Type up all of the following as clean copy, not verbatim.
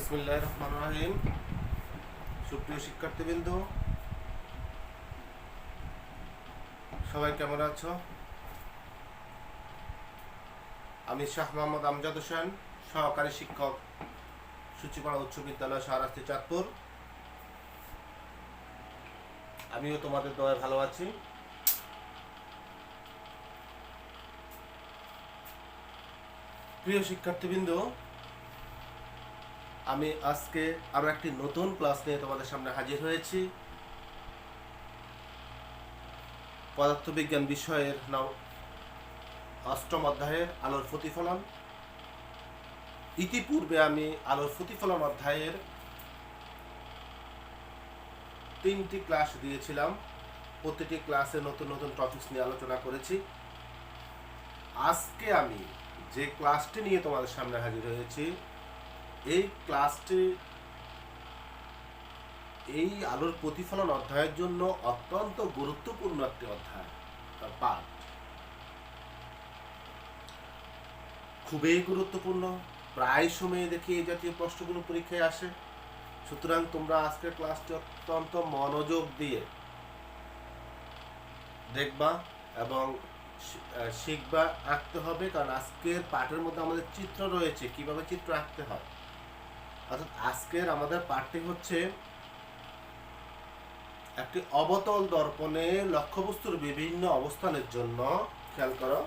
বিসমিল্লাহির রহমানির রহিম। সুপ্রিয় শিক্ষার্থীবৃন্দ, সবাই কেমন আছো? আমি শাহ মোহাম্মদ আমজাদ হোসেন, সহকারী শিক্ষক, সূচিপাড়া উচ্চ বিদ্যালয়, শাহরাস্তি, চাঁদপুর। আমিও তোমাদের দয়ায় ভালো আছি। প্রিয় শিক্ষার্থীবৃন্দ, আমি আজকে আরো একটি নতুন ক্লাস নিয়ে তোমাদের সামনে হাজির হয়েছি। পদার্থবিজ্ঞান বিষয়ের অষ্টম অধ্যায়ের আলোর প্রতিফলন। ইতিপূর্বে আমি আলোর প্রতিফলন অধ্যায়ের 3টি ক্লাস দিয়েছিলাম। প্রতিটি ক্লাসে নতুন নতুন টপিকস নিয়ে আলোচনা করেছি। আজকে আমি যে ক্লাসটি নিয়ে তোমাদের সামনে হাজির হয়েছি, এই ক্লাসটি এই আলোর প্রতিফলন অধ্যায়ের জন্য অত্যন্ত গুরুত্বপূর্ণ একটি অধ্যায়, পাঠ খুবই গুরুত্বপূর্ণ। প্রায় সময়ে দেখি এই জাতীয় প্রশ্নগুলো পরীক্ষায় আসে। সুতরাং তোমরা আজকের ক্লাসটি অত্যন্ত মনোযোগ দিয়ে দেখবা এবং শিখবা, আঁকতে হবে। কারণ আজকের পাঠের মধ্যে আমাদের চিত্র রয়েছে, কিভাবে চিত্র আঁকতে হয়। অর্থাৎ আজকের আমাদের পাঠটি হচ্ছে একটি অবতল দর্পণে লক্ষ্যবস্তুর বিভিন্ন অবস্থানের জন্য, খেয়াল করো,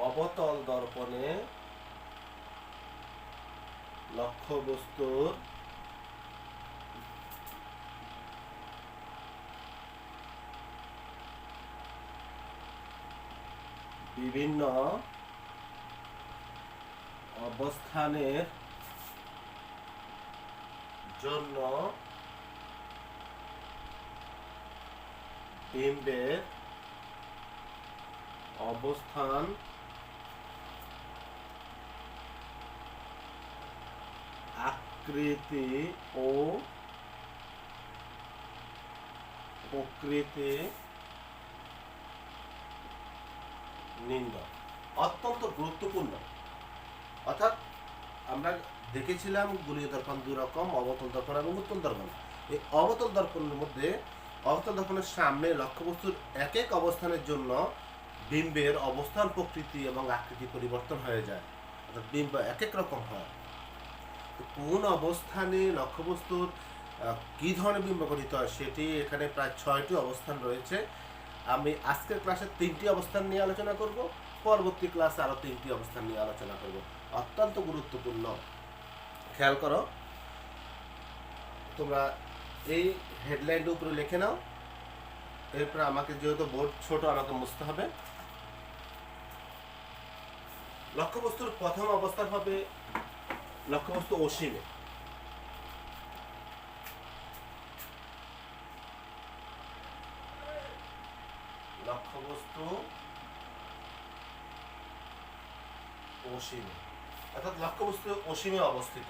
অবতল দর্পণে লক্ষ্যবস্তুর বিভিন্ন অবস্থানের জন্য বিম্বের অবস্থান আকৃতি ও প্রকৃতি নির্ণয় অত্যন্ত গুরুত্বপূর্ণ। অর্থাৎ আমরা দেখেছিলাম গোলীয় দর্পণ দুই রকম, অবতল দর্পণ এবং উত্তল দর্পণ। এই অবতল দর্পণের মধ্যে অবতল দর্পণের সামনে লক্ষ্যবস্তুর এক এক অবস্থানের জন্য বিম্বের অবস্থান, প্রকৃতি এবং আকৃতি পরিবর্তন হয়ে যায়। অর্থাৎ বিম্ব এক এক রকম হয়। কোন অবস্থানে লক্ষ্যবস্তুর কি ধরনের বিম্ব গঠিত হয় সেটি এখানে প্রায় 6টি অবস্থান রয়েছে। আমি আজকের ক্লাসে 3টি অবস্থান নিয়ে আলোচনা করব, পরবর্তী ক্লাসে আরো 3টি অবস্থান নিয়ে আলোচনা করব। অত্যন্ত গুরুত্বপূর্ণ। খেয়াল করো, তোমরা এই হেডলাইনটা উপরে লিখে নাও। এরপর আমাকে, যেহেতু বোর্ড ছোট, আমাকে মুছতে হবে। লক্ষ্যবস্তুর প্রথম অবস্থান হবে লক্ষ্যবস্তু অসীমে। লক্ষ্যবস্তু অসীমে, অর্থাৎ লক্ষ্যবস্তু অসীমে অবস্থিত।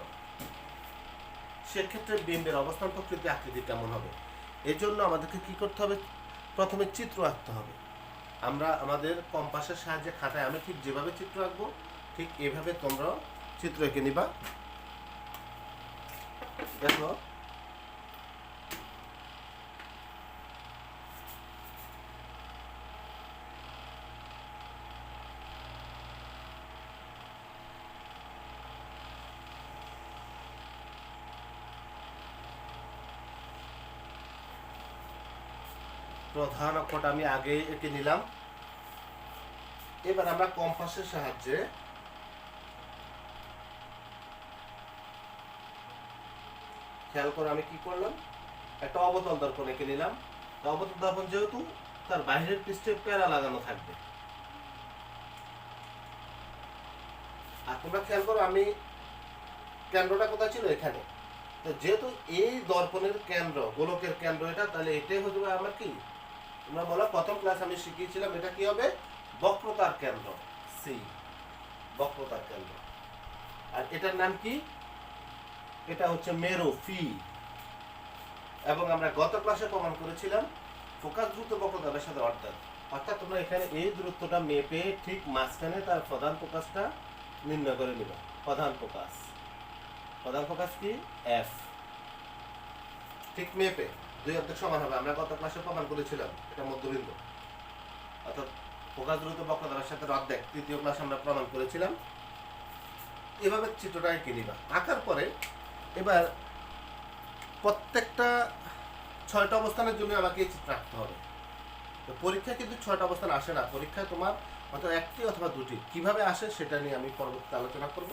সেক্ষেত্রে বিম্বের অবস্থান, প্রকৃতি, আকৃতি কেমন হবে? এর জন্য আমাদেরকে কি করতে হবে? প্রথমে চিত্র আঁকতে হবে। আমরা আমাদের কম্পাসের সাহায্যে খাতায় আমি ঠিক যেভাবে চিত্র আঁকবো, ঠিক এভাবে তোমরা চিত্র এঁকে নিবা। দেখো, প্রধান অক্ষটা আমি আগে এঁকে নিলাম। এবার আমরা কম্পাসের সাহায্যে খেয়াল করে আমি কি করলাম, একটা অবতল দর্পণ এঁকে নিলাম। অবতল দর্পণ যেহেতু, তার বাইরের পৃষ্ঠে প্যারা লাগানো থাকবে। আর তোমরা খেয়াল করো, আমি কেন্দ্রটা কোথায় ছিল? এখানে। তো যেহেতু এই দর্পণের কেন্দ্র, গোলকের কেন্দ্র এটা, তাহলে এটাই হতে পারে আমার কি, তোমরা বলো, প্রথম ক্লাস আমি শিখিয়েছিলাম, এটা কি হবে? বক্রতার কেন্দ্র, সি, বক্রতার কেন্দ্র। আর এটার নাম কি? এটা হচ্ছে মেরু, ফি। এবং আমরা গত ক্লাসে প্রমাণ করেছিলাম ফোকাস দ্রুত বক্রতা ব্যাসার্ধের অর্ধেক। অর্থাৎ তোমরা এখানে এই দূরত্বটা মেপে ঠিক মাঝখানে তার প্রধান ফোকাসটা নির্ণয় করে নিবা। প্রধান ফোকাস কি এফ, ঠিক মেপে দুই অর্ধেক সমান হবে। আমরা গত ক্লাসে প্রমাণ করেছিলাম এটা মধ্যবিন্দু, অর্থাৎ ফোকাস দূরত্ব বক্রতার সাথে অর্ধেক, তৃতীয় ক্লাসে আমরা প্রমাণ করেছিলাম। এভাবে চিত্রটা এঁকে নিবা। আঁকার পরে এবার প্রত্যেকটা 6টা অবস্থানের জন্য আমাকে এই চিত্র আঁকতে হবে। তো পরীক্ষা কিন্তু 6টা অবস্থান আসে না, পরীক্ষায় তোমার হয়তো একটি অথবা দুটি। কিভাবে আসে সেটা নিয়ে আমি পরবর্তীতে আলোচনা করব।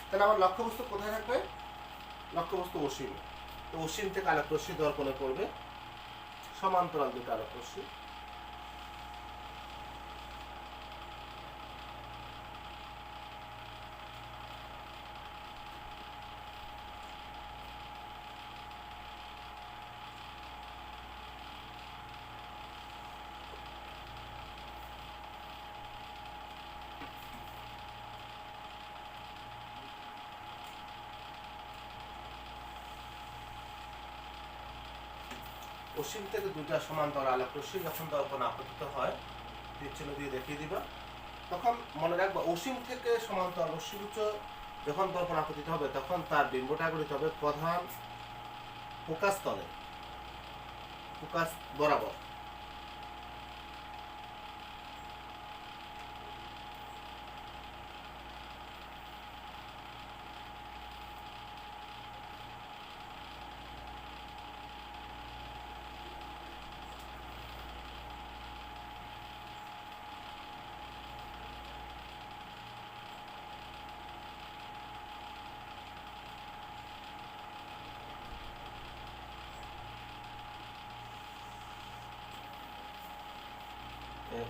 তাহলে আমার লক্ষ্যবস্তু কোথায় থাকবে? লক্ষ্যবস্তু অসীম। তো অসীম থেকে আলোক রশ্মি দর্পণে পড়বে, সমান্তরাল দুটো আলোক রশ্মি। অসীম থেকে দুটা সমান্তরাল আলোক রশ্মি যখন দর্পণে আপতিত হয়, তীরচিহ্ন দিয়ে দেখিয়ে দিবা। তখন মনে রাখবা অসীম থেকে সমান্তরাল রশ্মিগুচ্ছ যখন দর্পণে আপতিত হবে তখন তার বিম্বটা গঠিত হবে প্রধান ফোকাস তলে, ফোকাস বরাবর।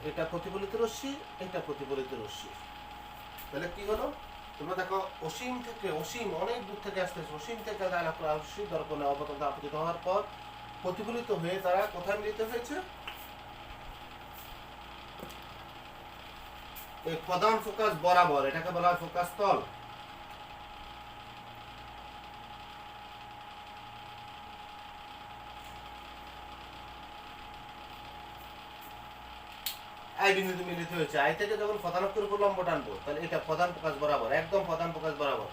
এটা প্রতিফলিত রশ্মি, এটা প্রতিফলিত রশ্মি। তাহলে কি হলো? তোমরা দেখো অসীম থেকে, অসীম অনেক দূর থেকে আসতেছে, অসীম থেকে আলোক রশ্মি দর্পণে অবতল আপতিত হওয়ার পর প্রতিফলিত হয়ে তারা কোথায় মিলিত হয়েছে? এই প্রধান ফোকাস বরাবর, এটাকে বলা হয় ফোকাস তল। আই বিন্দুতে মিলিত হয়েছে। আই থেকে যখন প্রধান অক্ষের উপর লম্ব টানবো তাহলে এটা প্রধান ফোকাস বরাবর, একদম প্রধান ফোকাস বরাবর।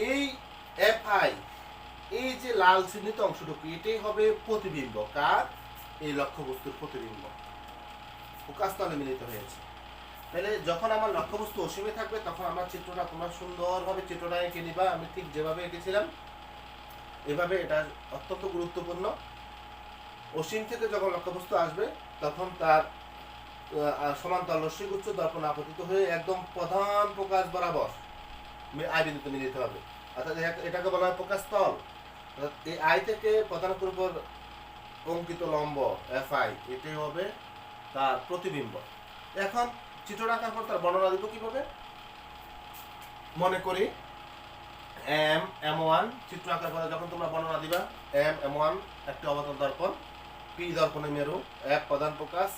এই এফ আই, এই যে লাল চিহ্নিত অংশটুকু, এটাই হবে প্রতিবিম্ব। কার? এই লক্ষ্যবস্তুর প্রতিবিম্ব, ফোকাস তলে মিলিত হয়েছে। তাহলে যখন আমার লক্ষ্যবস্তু অসীমে থাকবে তখন আমার চিত্রটা তোমরা সুন্দরভাবে চিত্রটা এঁকে নিবা। আমি ঠিক যেভাবে এঁকেছিলাম এভাবে। এটা অত্যন্ত গুরুত্বপূর্ণ। অসীম থেকে যখন লক্ষ্যবস্তু আসবে তখন তার সমান্তরাল রশ্মিগুচ্ছ দর্পণে আপতিত হয়ে একদম প্রধান ফোকাস বরাবর আই বিন্দুতে মিলিত হবে। অর্থাৎ এটাকে বলা হয় ফোকাস তল। এই আই থেকে প্রধান অক্ষের উপর অঙ্কিত লম্ব এফ আই, এটাই হবে তার প্রতিবিম্ব। এখন চিত্রটা আঁকার পর তার বর্ণনা দিব কিভাবে? মনে করি M1 চিত্র আঁকার পরে যখন তোমরা বর্ণনা দিবা, M1 একটি অবতল দর্পণ, পি দর্পণের মেরু, এফ প্রধান ফোকাস,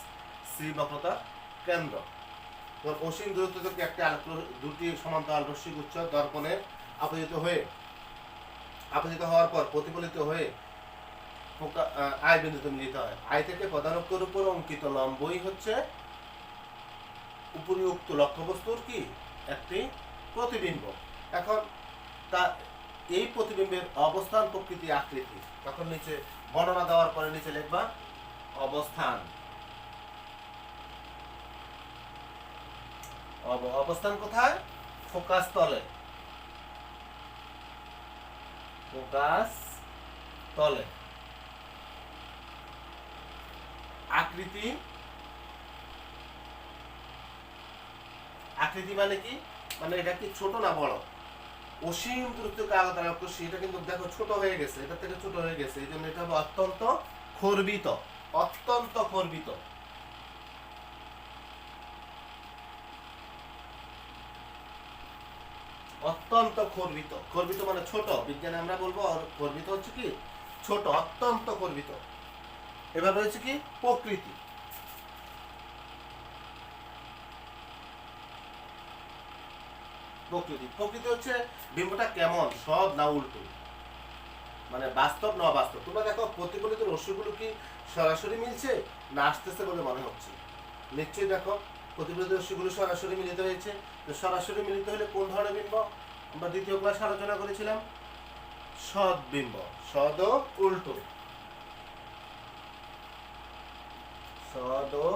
সি বক্রতার কেন্দ্র। অসীম দূরত্ব থেকে একটি দুটি সমান্তরাল রশ্মিগুচ্ছ দর্পণে আপতিত হওয়ার পর প্রতিফলিত হয়ে আই বিন্দুতে মিলিত হয়। আই থেকে প্রধান অক্ষের উপর অঙ্কিত লম্বই হচ্ছে উপরিউক্ত লক্ষ্যবস্তুর কি একটি প্রতিবিম্ব। এখন তা এই প্রতিবিম্বের অবস্থান, প্রকৃতি, আকৃতি, তখন নিচে বর্ণনা দেওয়ার পরে নিচে লিখবা অবস্থান। অবস্থান কোথায়? ফোকাস তলে, ফোকাস তলে। আকৃতি, আকৃতি মানে কি? মানে এটা কি ছোট না বড়? অসীম দূরত্বকে আগত আলোক রশ্মি, এটা কিন্তু দেখো ছোট হয়ে গেছে, এটা থেকে ছোট হয়ে গেছে, এই জন্য এটা হবে অত্যন্ত খর্বিত, অত্যন্ত খর্বিত। অত্যন্ত খর্বিত, খর্বিত মানে ছোট। বিজ্ঞানে আমরা বলবো খর্বিত হচ্ছে কি ছোট, অত্যন্ত খর্বিত। এবার রয়েছে কি প্রকৃতি। প্রকৃতি, প্রকৃতি হচ্ছে বিম্বটা কেমন, সব না উল্টো। মানে বাস্তব না অবাস্তব। তোমরা দেখো প্রতিফলিত রশ্মিগুলো কি সরাসরি মিলছে না আসতেছে বলে মনে হচ্ছে? নিশ্চয়ই দেখো প্রতিফলিত রশ্মিগুলো সরাসরি মিলিত হয়েছে। তো সরাসরি মিলিত হলে কোন ধরনের বিম্ব? আমরা দ্বিতীয় ক্লাস আলোচনা করেছিলাম সদ বিম্ব। সদ ও উল্টো, সদ ও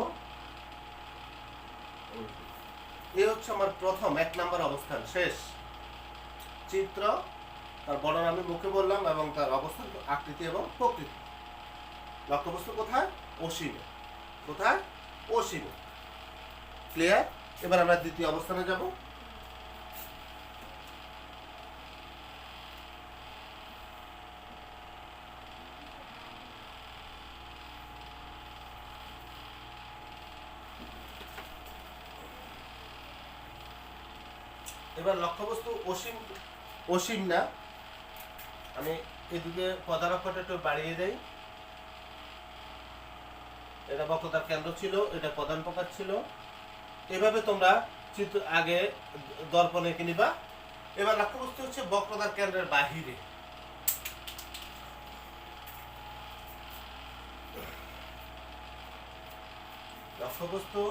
উল্টো। এই হচ্ছে আমার প্রথম 1 নম্বর অবস্থান। শেষ চিত্র, তার বর্ণনা আমি মুখে বললাম এবং তার অবস্থান, আকৃতি এবং প্রকৃতি। লক্ষ্যবস্তু কোথায়? অসীমে। কোথায়? অসীমে। ক্লিয়ার? এবার আমরা দ্বিতীয় অবস্থানে যাব। এবার লক্ষ্যবস্তু অসীম, অসীম না, আমি এদিকে প্রধান অক্ষরটা একটু বাড়িয়ে দেই। এটা বক্রতার কেন্দ্র ছিল, এটা প্রধান প্রকাশ ছিল। এভাবে তোমরা চিত্র আগে দর্পণে এঁকে নিবা। এবার লক্ষ্যবস্তু হচ্ছে বক্রতার কেন্দ্রের বাহিরে। লক্ষ্যবস্তু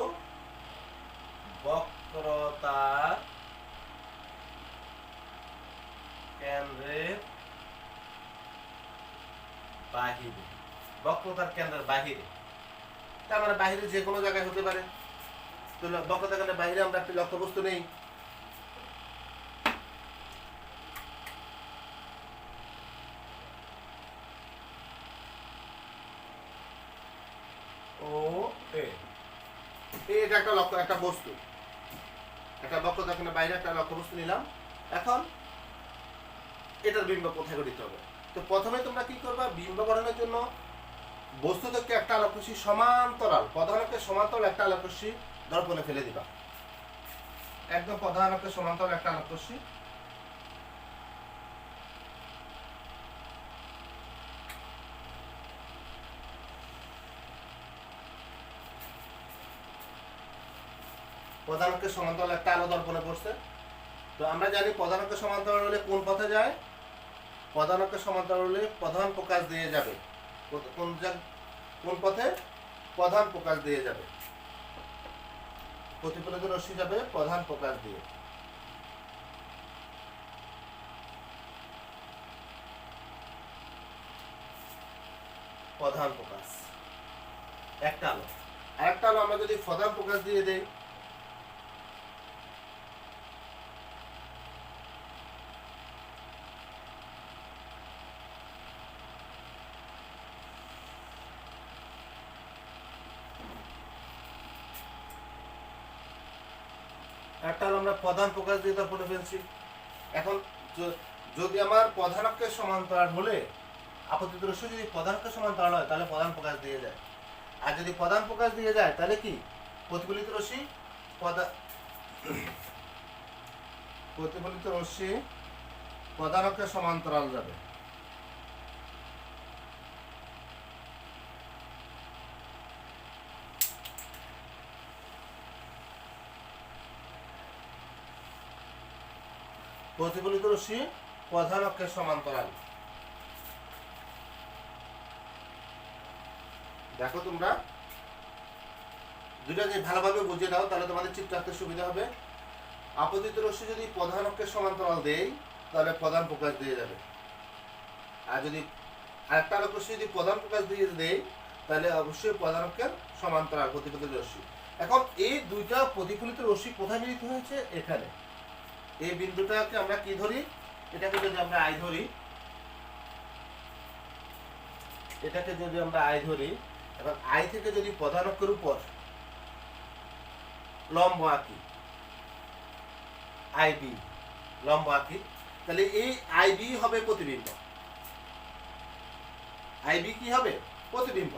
বক্রতার কেন্দ্রের বাহিরে। বক্রতার কেন্দ্রের বাহিরে তার মানে বাহিরে যে কোনো জায়গায় হতে পারে। তো বক্রতার কেন্দ্রের বাহিরে আমরা একটি লক্ষ্যবস্তু নেই। ও এ, এটা একটা লক্ষ্য, একটা বস্তু, একটা বক্রতার কেন্দ্রের বাইরে একটা লক্ষ্যবস্তু নিলাম। এখন এটার বিম্ব কোথায় গঠিত হবে? তো প্রথমে তোমরা কি করবা? বিম্ব গঠনের জন্য বস্তু থেকে একটা আলোকরশ্মি সমান্তরাল, প্রধানকে সমান্তরাল একটা আলোকরশ্মি দর্পণে ফেলে দিবা। একদম প্রধানকে সমান্তরাল একটা আলোকরশ্মি। প্রধানকে সমান্তরাল একটা আলো দর্পণে পড়ছে। তো আমরা জানি প্রধানকে সমান্তরাল হলে কোন পথে যায়? প্রধানকে সমান্তরাল হলে প্রধান প্রকাশ দিয়ে যাবে। কোন পথে? প্রধান প্রকাশ দিয়ে যাবে। প্রতিফলিত রশ্মি যাবে প্রধান প্রকাশ দিয়ে। প্রধান প্রকাশ একটা আলো, আরেকটা আলো আমরা যদি প্রধান প্রকাশ দিয়ে দেই, একটা হলো আমরা প্রধান প্রকাশ দিয়ে দর্পণে ফেলছি। এখন যদি আমার প্রধান অক্ষের সমান্তরাল হলে আপতিত রশ্মি যদি প্রধান অক্ষের সমান্তরাল হয় তাহলে প্রধান প্রকাশ দিয়ে যায়। আর যদি প্রধান প্রকাশ দিয়ে যায় তাহলে কি প্রতিফলিত রশ্মি প্রতিফলিত রশ্মি প্রধান অক্ষের সমান্তরাল যাবে। প্রতিফলিত রশ্মি প্রধান অক্ষের সমান্তরাল। দেখো তোমরা দুইটা যদি ভালোভাবে বুঝে দাও তাহলে তোমাদের চিত্র আঁকতে সুবিধা হবে। আপতিত রশ্মি যদি প্রধান অক্ষের সমান্তরাল দেই তাহলে প্রধান প্রকাশ দিয়ে যাবে। আর যদি আরেকটা আলোকরশ্মি যদি প্রধান প্রকাশ দিয়ে দেই তাহলে অবশ্যই প্রধান অক্ষের সমান্তরাল প্রতিফলিত রশ্মি। এখন এই দুইটা প্রতিফলিত রশ্মি কোথায় মিলিত হয়েছে? এখানে। এই বিন্দুটাকে আমরা কি ধরি? এটাকে যদি আমরা আই ধরি, এটাকে যদি আমরা আই ধরি, এবং আই থেকে যদি প্রধান অক্ষের উপর লম্ব আঁকি, আইবি লম্ব আঁকি, তাহলে এই আইবি হবে প্রতিবিম্ব। আইবি কি হবে? প্রতিবিম্ব।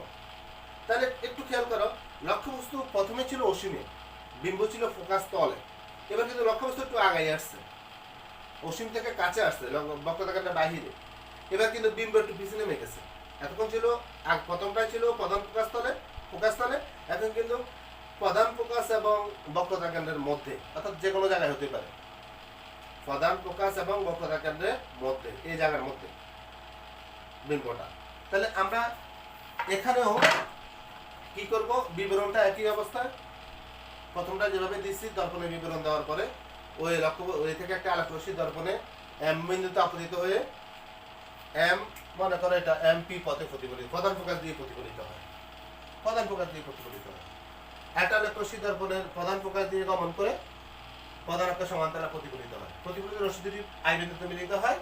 তাহলে একটু খেয়াল করো, লক্ষ্যবস্তু প্রথমে ছিল অসীমে, বিম্ব ছিল ফোকাস তলে। এবার কিন্তু লক্ষ্যবস্তু একটু আগাই আসছে, অসীম থেকে কাছে আসছে, বক্রতাকারটা বাহিরে। এবার কিন্তু বিম্ব একটু পিছনে মেকেছে। এতক্ষণ ছিল প্রথমটাই ছিল প্রধান প্রকাশ তলে, এখন কিন্তু প্রধান প্রকাশ এবং বক্রতা কেন্দ্রের মধ্যে, অর্থাৎ যে কোনো জায়গায় হতে পারে। প্রধান প্রকাশ এবং বক্রতা কেন্দ্রের মধ্যে, এই জায়গার মধ্যে। বিম্বটা। তাহলে আমরা এখানেও কি করব, বিবরণটা একই অবস্থায় প্রথমটা যেভাবে দিচ্ছি দর্পণে বিবরণ দেওয়ার পরে ওই লক্ষ্য ওই থেকে একটা আলোক রশ্মি দর্পণে এম বিন্দুতে আপতিত হয়ে এম, মনে করো এটা এমপি পথে প্রতিফলিত, প্রধান ফোকাস দিয়ে প্রতিফলিত হয়, প্রধান ফোকাস দিয়ে প্রতিফলিত হয়। একটা আলোক রশ্মি দর্পণের প্রধান ফোকাস দিয়ে গমন করে প্রধান অক্ষের সমান্তরালে প্রতিফলিত হয়। প্রতিফলিত রশ্মি দুটি আই বিন্দুতে মিলিত হয়।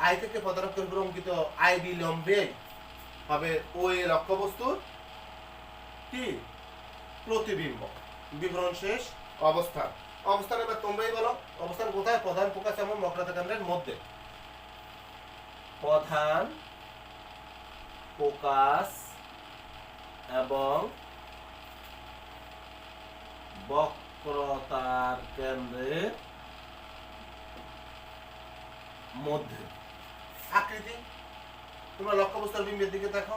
আই থেকে প্রধান অক্ষের উপর অঙ্কিত আই বিলম্বে হবে ওই লক্ষ্যবস্তুর কি প্রতিবিম্ব। বিবরণ শেষ। অবস্থান, অবস্থান এবার তোমরাই বলো, অবস্থান কোথায়? প্রধান ফোকাস এবং বক্রতা কেন্দ্রের মধ্যে। প্রধান ফোকাস এবং বক্রতার কেন্দ্রের মধ্যে। আকৃতি, তোমরা লক্ষ্যবস্তুর বিম্বের দিকে দেখো,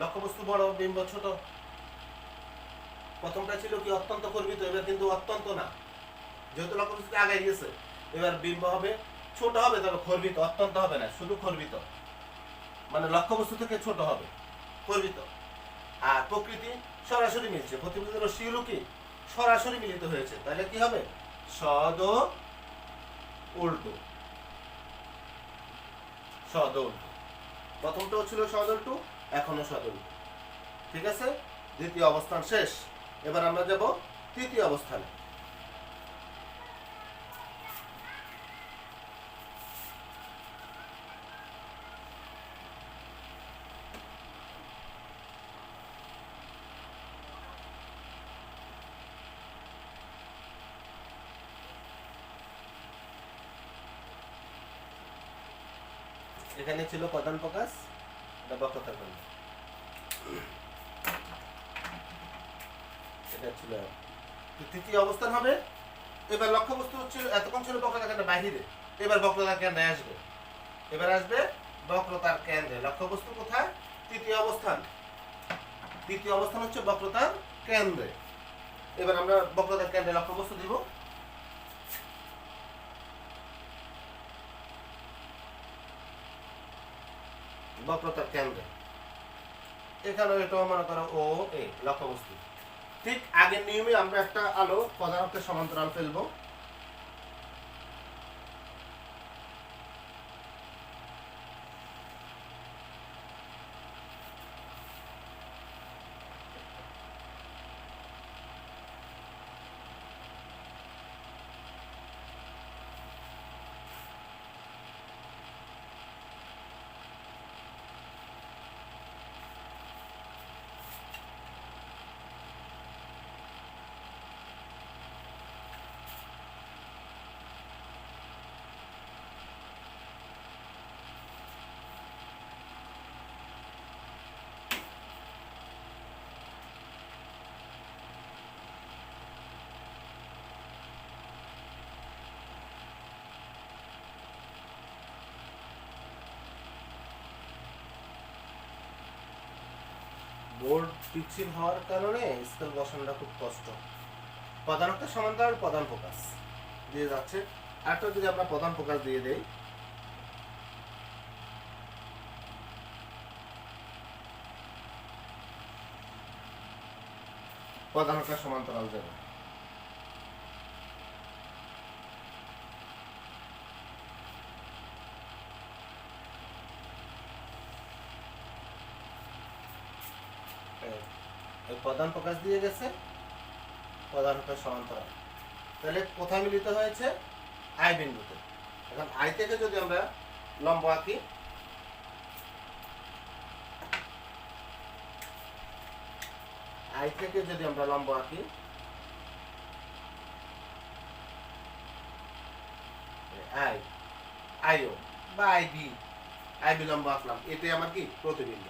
লক্ষ্যবস্তু বড়, বিম্ব ছোট। প্রথমটা ছিল কি অত্যন্ত কর্বিত, এবার কিন্তু অত্যন্ত না, যেহেতু লক্ষ্যবস্তু আগে গিয়েছে এবার বিম্ব হবে ছোট হবে, তবে খর্বিত, অত্যন্ত হবে না, শুধু খর্বিত, মানে লক্ষ্যবস্তু থেকে ছোট হবে, খর্বিত। আর প্রকৃতি সরাসরি মিলছে, প্রতিফলিত রশ্মিগুলো কি সরাসরি মিলিত হয়েছে, তাহলে কি হবে? সদ ও উল্টো, সদ উল্টো। প্রথমটাও ছিল সদ উল্টো, এখনো সদ উল্টো। ঠিক আছে, দ্বিতীয় অবস্থান শেষ। এবার আমরা যাব তৃতীয় অবস্থানে। এখানে ছিল প্রধান ফোকাস, এটা বক্রতার কেন্দ্র, এটা ছিল তৃতীয় অবস্থান হবে। এবার লক্ষ্যবস্তু ছিল এতক্ষণ ছিল বক্রতার কেন্দ্রের বাহিরে, এবার বক্রতার কেন্দ্রে আসবে, এবার আসবে বক্রতার কেন্দ্রে। লক্ষ্যবস্তু কোথায়? তৃতীয় অবস্থান, তৃতীয় অবস্থান হচ্ছে বক্রতার কেন্দ্রে। এবার আমরা বক্রতার কেন্দ্রে লক্ষ্যবস্তু দিব। বক্রতার কেন্দ্রে এখানে এটাও মনে করো ও এ লক্ষ্যবস্তু। ঠিক আগের নিয়মে আমরা একটা আলো প্রধান অক্ষের সমান্তরাল ফেলবো। বোর্ড পিচ্ছিল হওয়ার কারণে স্কেল বসানোটা খুব কষ্ট। প্রধান অক্ষের সমান্তরাল প্রধান ফোকাস দিয়ে যাচ্ছে। আরেকটা যদি আমরা প্রধান ফোকাস দিয়ে দেই, প্রধান অক্ষের সমান্তরাল যাবে। প্রধান ফোকাস দিয়ে গেছে, প্রধান অক্ষের সমান্তরাল, তাহলে কোথায় মিলিত হয়েছে? আই বিন্দুতে। এখন আই থেকে যদি আমরা লম্ব আঁকি, আই থেকে যদি আমরা লম্ব আঁকি, আই আইও বা আইবি, আইবি লম্ব আঁকলাম, এটাই আমার কি প্রতিবিম্ব।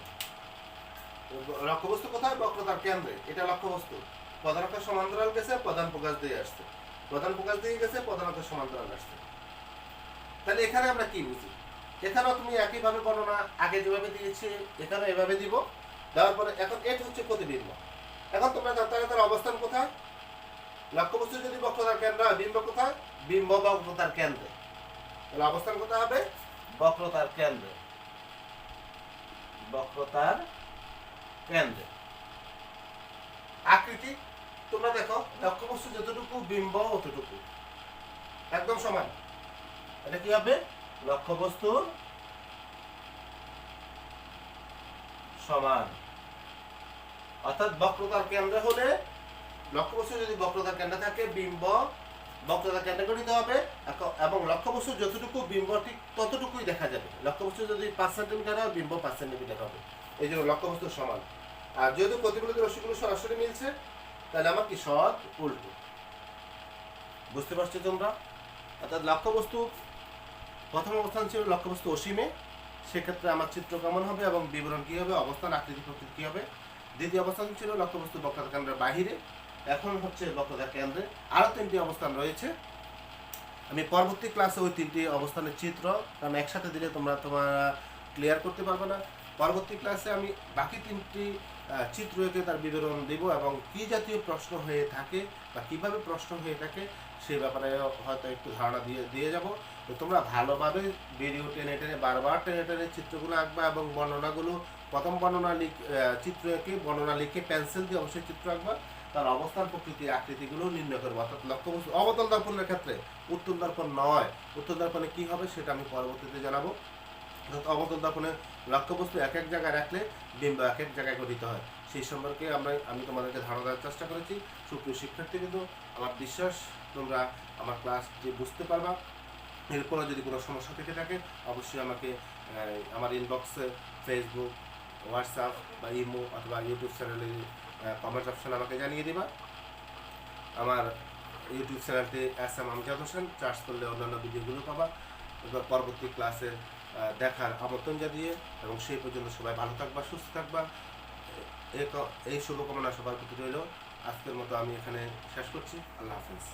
লক্ষ্যবস্তু কোথায়? বক্রতার কেন্দ্রে, এটা লক্ষ্যবস্তু। প্রধান অক্ষের সমান্তরাল গেছে, প্রধান ফোকাস দিয়ে আসছে, প্রধান ফোকাস দিয়ে গেছে, প্রধান অক্ষের সমান্তরাল আসছে। তাহলে এখানে আমরা কি বুঝি? এখানেও তুমি একইভাবে বর্ণনা আগে যেভাবে দিয়েছি এখানে এভাবে দিব, দেওয়ার পরে এখন এটা হচ্ছে প্রতিবিম্ব। এখন তোমরা তার অবস্থান কোথায়? লক্ষ্যবস্তু যদি বক্রতার কেন্দ্র হয়, বিম্ব কোথায়? বিম্ব বক্রতার কেন্দ্রে। তাহলে অবস্থান কোথায় হবে? বক্রতার কেন্দ্রে। বক্রতার কেন্দ্রে। আকৃতি তোমরা দেখো, লক্ষ্যবস্তু যতটুকু বিম্ব অতটুকু, একদম সমান। এটা কি হবে? লক্ষ্যবস্তুর সমান। অর্থাৎ বক্রতার কেন্দ্র হলে, লক্ষ্যবস্তু যদি বক্রতার কেন্দ্রে থাকে, বিম্ব বক্রতার কেন্দ্রে গঠিত হবে এবং লক্ষ্যবস্তু যতটুকু বিম্ব ঠিক ততটুকুই দেখা যাবে। লক্ষ্যবস্তু যদি 5 সেন্টিমিটার হয়, বিম্ব 5 সেন্টিমিটার হবে। এই জন্য লক্ষ্যবস্তু সমান। আর যেহেতু প্রতিফলিত রশ্মিগুলো সরাসরি মিলছে, তাহলে আমার কি সৎ উল্টো। বুঝতে পারছো তোমরা? অর্থাৎ লক্ষ্যবস্তু প্রথম অবস্থান ছিল লক্ষ্যবস্তু অসীমে, সেক্ষেত্রে আমার চিত্র কেমন হবে এবং বিবরণ কি হবে, অবস্থান আকৃতি প্রকৃতি কি হবে। দ্বিতীয় অবস্থান ছিল লক্ষ্যবস্তু বক্রতা কেন্দ্রের বাহিরে, এখন হচ্ছে বক্রতা কেন্দ্রে। আরও 3টি অবস্থান রয়েছে। আমি পরবর্তী ক্লাসে ওই 3টি অবস্থানের চিত্র, কারণ একসাথে দিলে তোমরা ক্লিয়ার করতে পারবে না। পরবর্তী ক্লাসে আমি বাকি 3টি চিত্র এঁকে তার বিবরণ দেব এবং কি জাতীয় প্রশ্ন হয়ে থাকে বা কিভাবে প্রশ্ন হয়ে থাকে সেই ব্যাপারে হয়তো একটু ধারণা দিয়ে যাব। তো তোমরা ভালোভাবে ভিডিও টেনে টেনে বারবার টেনে টেনে চিত্রগুলো আঁকবা এবং বর্ণনাগুলো, প্রথম বর্ণনা চিত্র এঁকে বর্ণনা লিখে পেন্সিল দিয়ে অবশ্যই চিত্র আঁকবা। তার অবস্থান প্রকৃতির আকৃতিগুলো নির্ণয় করবো। অর্থাৎ লক্ষ্যবস্তু অবতল দর্পণের ক্ষেত্রে উত্তল দর্পণ নয়, উত্তল দর্পণে কি হবে সেটা আমি পরবর্তীতে জানাবো। অবতল দর্পণে লক্ষ্যবস্তু এক এক জায়গায় রাখলে বিম্ব এক এক জায়গায় গঠিত হয়, সেই সম্পর্কে আমি তোমাদেরকে ধারণা দেওয়ার চেষ্টা করেছি। সুপ্রিয় শিক্ষার্থী, কিন্তু আমার বিশ্বাস তোমরা আমার ক্লাসটি বুঝতে পারবা। এরপরে যদি কোনো সমস্যা থেকে থাকে অবশ্যই আমাকে আমার ইনবক্সে, ফেসবুক, হোয়াটসঅ্যাপ বা ইমো অথবা ইউটিউব চ্যানেলে কমেন্ট অপশানে আমাকে জানিয়ে দিবা। আমার ইউটিউব চ্যানেলটি SM আমজাদ হোসেন সার্চ করলে অন্যান্য ভিডিওগুলো পাবা। এবার পরবর্তী ক্লাসে দেখার আমন্ত্রণ জানিয়ে, এবং সেই পর্যন্ত সবাই ভালো থাকবা, সুস্থ থাকবা, এই শুভকামনা সবার প্রতি রইল। আজকের মতো আমি এখানে শেষ করছি। আল্লাহ হাফেজ।